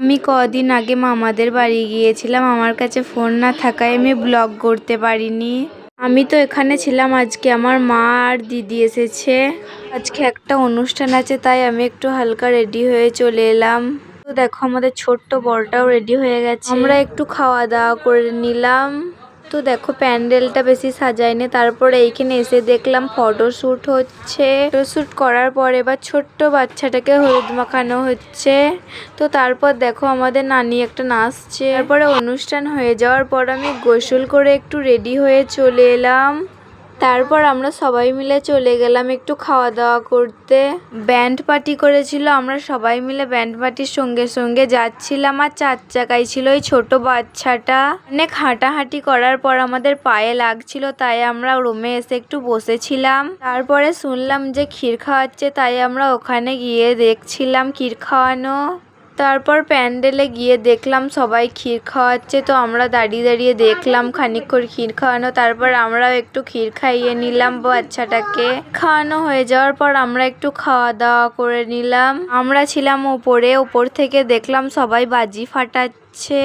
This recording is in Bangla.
আমি কদিন আগে মামাদের বাড়ি গিয়েছিলাম, আমার কাছে ফোন না থাকায় আমি ব্লগ করতে পারিনি। আমি তো এখানে ছিলাম, আজকে আমার মা আর দিদি এসেছে। আজকে একটা অনুষ্ঠান আছে, তাই আমি একটু হালকা রেডি হয়ে চলে এলাম। তো দেখো আমাদের ছোট্ট বড়টাও রেডি হয়ে গেছে, আমরা একটু খাওয়া দাওয়া করে নিলাম। তো দেখো প্যান্ডেলটা বেশি সাজায়নি, তারপরে এইখানে এসে দেখলাম ফটোশ্যুট হচ্ছে। ফটোশ্যুট করার পর এবার ছোট্ট বাচ্চাটাকে হলুদ মাখানো হচ্ছে। তো তারপর দেখো আমাদের নানি একটা নাচছে। তারপরে অনুষ্ঠান হয়ে যাওয়ার পর আমি গোসল করে একটু রেডি হয়ে চলে এলাম। তারপর আমরা সবাই মিলে চলে গেলাম একটু খাওয়া দাওয়া করতে। ব্যান্ড পার্টি করেছিল, আমরা সবাই মিলে ব্যান্ড পার্টির সঙ্গে সঙ্গে যাচ্ছিলাম। আর 4 চাকায় ছিল ওই ছোট বাচ্চাটা। অনেক হাঁটাহাঁটি করার পর আমাদের পায়ে লাগছিল, তাই আমরা রুমে এসে একটু বসেছিলাম। তারপরে শুনলাম যে ক্ষীর খাওয়াচ্ছে, তাই আমরা ওখানে গিয়ে দেখছিলাম ক্ষীর খাওয়ানো। তারপর প্যান্ডেলে গিয়ে দেখলাম সবাই ক্ষীর খাওয়াচ্ছে, তো আমরা দাঁড়িয়ে দাঁড়িয়ে দেখলাম খানিকক্ষণ ক্ষীর খাওয়ানো। তারপর আমরাও একটু ক্ষীর খাইয়ে নিলাম বাচ্চাটাকে। খাওয়ানো হয়ে যাওয়ার পর আমরা একটু খাওয়া দাওয়া করে নিলাম। আমরা ছিলাম ওপরে, ওপর থেকে দেখলাম সবাই বাজি ফাটাচ্ছে।